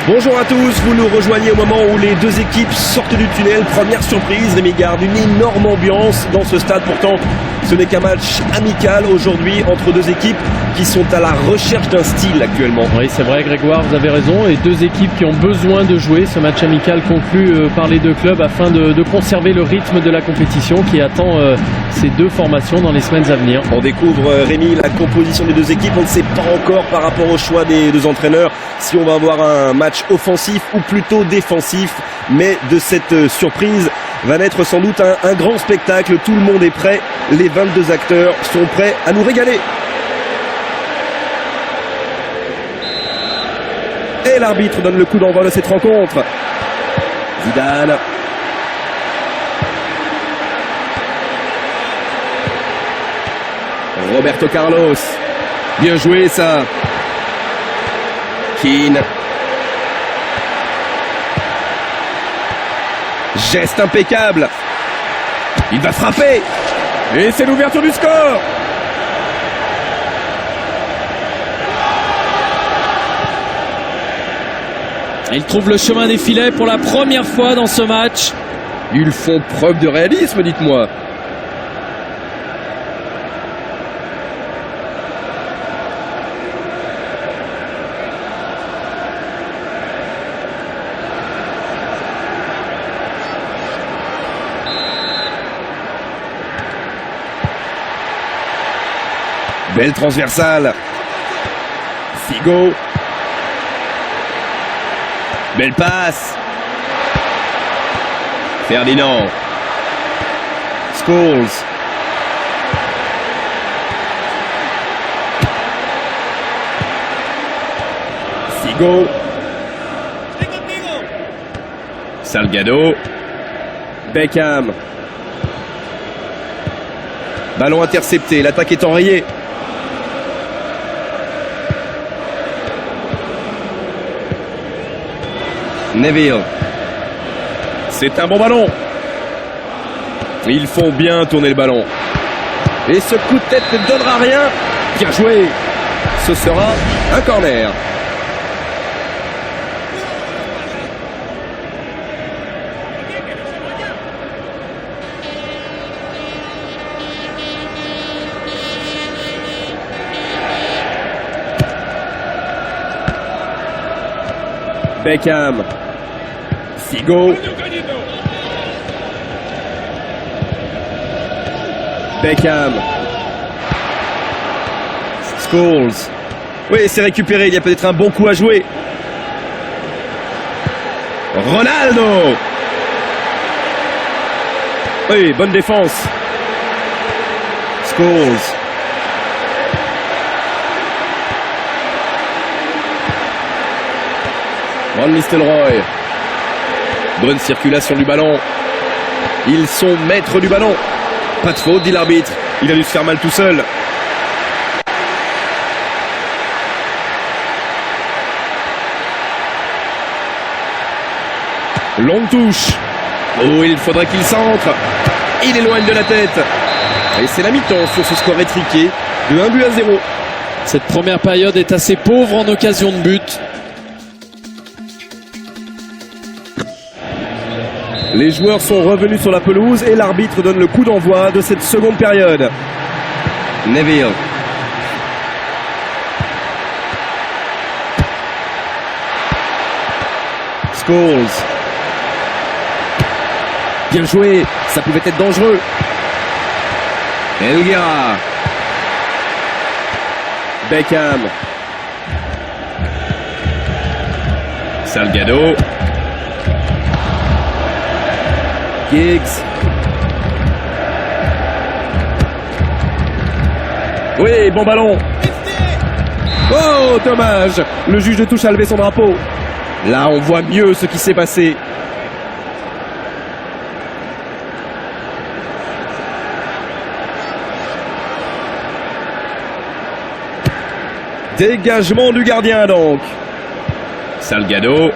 Bonjour à tous, vous nous rejoignez au moment où les deux équipes sortent du tunnel. Première surprise, Rémi Garde, une énorme ambiance dans ce stade. Pourtant, ce n'est qu'un match amical aujourd'hui entre deux équipes qui sont à la recherche d'un style actuellement. Oui, c'est vrai Grégoire, vous avez raison. Et deux équipes qui ont besoin de jouer ce match amical conclu par les deux clubs afin de conserver le rythme de la compétition qui attend ces deux formations dans les semaines à venir. On découvre, Rémi, la composition des deux équipes. On ne sait pas encore par rapport au choix des deux entraîneurs si on va avoir un match offensif ou plutôt défensif. Mais de cette surprise va naître sans doute un grand spectacle. Tout le monde est prêt. Les 22 acteurs sont prêts à nous régaler. Et l'arbitre donne le coup d'envoi de cette rencontre. Zidane. Roberto Carlos. Bien joué ça. Keane. Geste impeccable. Il va frapper. Et c'est l'ouverture du score. Ils trouvent le chemin des filets pour la première fois dans ce match. Ils font preuve de réalisme, dites-moi. Belle transversale. Figo. Belle passe. Ferdinand. Scholes. Figo. Salgado. Beckham. Ballon intercepté, l'attaque est enrayée. Neville. C'est un bon ballon. Ils font bien tourner le ballon. Et ce coup de tête ne donnera rien. Bien joué. Ce sera un corner. Beckham. Figo. Beckham. Scholes. Oui, c'est récupéré. Il y a peut-être un bon coup à jouer. Ronaldo. Oui, bonne défense. Scholes. Van Nistelrooy. Bonne circulation du ballon. Ils sont maîtres du ballon. Pas de faute, dit l'arbitre. Il a dû se faire mal tout seul. Longue touche. Oh, il faudrait qu'il centre. Il éloigne de la tête. Et c'est la mi-temps sur ce score étriqué de 1-0. Cette première période est assez pauvre en occasion de but. Les joueurs sont revenus sur la pelouse et l'arbitre donne le coup d'envoi de cette seconde période. Neville. Scholes. Bien joué, ça pouvait être dangereux. Elguera. Beckham. Salgado. Giggs. Oui, bon ballon. Oh, dommage. Le juge de touche a levé son drapeau. Là, on voit mieux ce qui s'est passé. Dégagement du gardien donc. Salgado.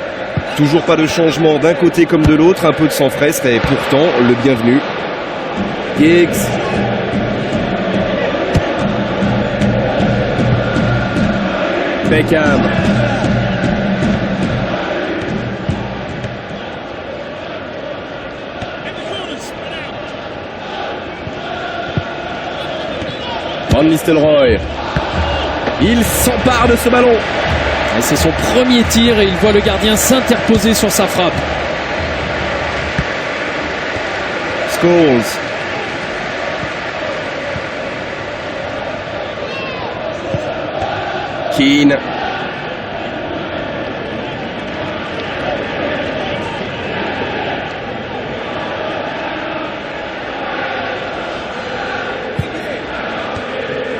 Toujours pas de changement d'un côté comme de l'autre. Un peu de sang frais serait pourtant le bienvenu. Giggs. Beckham. Van Nistelrooy. Il s'empare de ce ballon. Et c'est son premier tir et il voit le gardien s'interposer sur sa frappe. Scholes. Keane.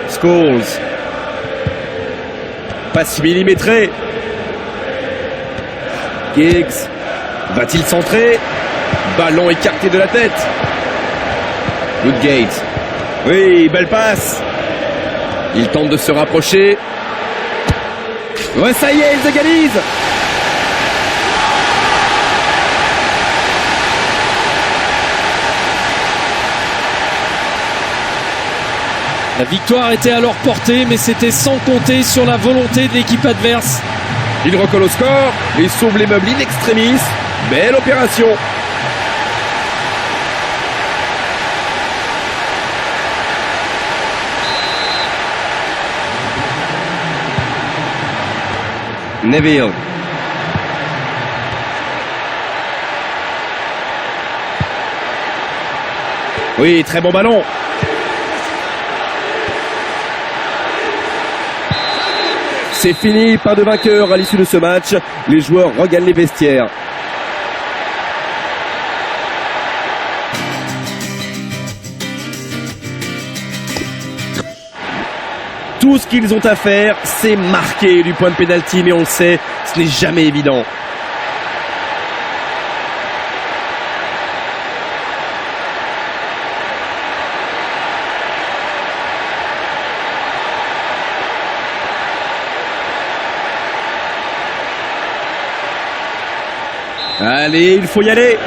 Scholes. Passe millimétrée. Giggs. Va-t-il centrer? Ballon écarté de la tête. Woodgate. Oui, belle passe. Il tente de se rapprocher. Ouais, ça y est, ils égalisent. La victoire était à leur portée, mais c'était sans compter sur la volonté de l'équipe adverse. Il recolle au score et sauve les meubles in extremis. Belle opération. Neville. Oui, très bon ballon. C'est fini, pas de vainqueur à l'issue de ce match. Les joueurs regagnent les vestiaires. Tout ce qu'ils ont à faire, c'est marquer du point de pénalty, mais on le sait, ce n'est jamais évident. Allez, il faut y aller.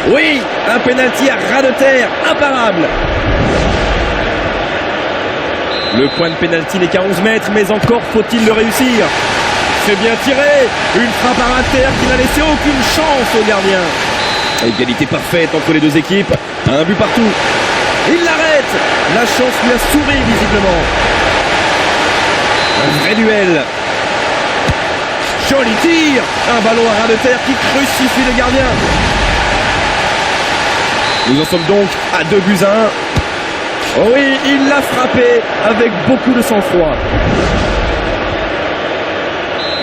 Oui, un pénalty à ras de terre, imparable. Le point de pénalty n'est qu'à 11 mètres, mais encore faut-il le réussir. C'est bien tiré. Une frappe à ras de terre qui n'a laissé aucune chance au gardien. Égalité parfaite entre les deux équipes. Un but partout. Il l'arrête. La chance lui a souri visiblement. Un vrai duel. Joli tir. Un ballon à ras de terre qui crucifie le gardien. Nous en sommes donc à 2-1. Oh oui, il l'a frappé avec beaucoup de sang-froid.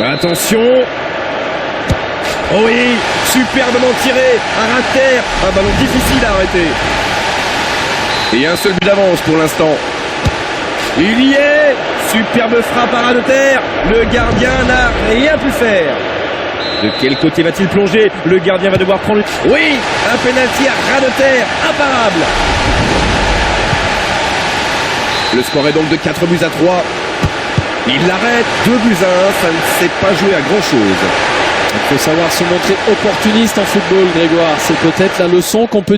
Attention. Oh oui, superbement tiré, à ras de terre, un ballon difficile à arrêter. Et un seul but d'avance pour l'instant. Il y est, superbe frappe à ras de terre, le gardien n'a rien pu faire. De quel côté va-t-il plonger? Le gardien va devoir prendre... Oui, un pénalty à ras de terre, imparable. Le score est donc de 4-3. Il l'arrête, 2-1, ça ne s'est pas joué à grand-chose. Il faut savoir se montrer opportuniste en football, Grégoire. C'est peut-être la leçon qu'on peut tirer.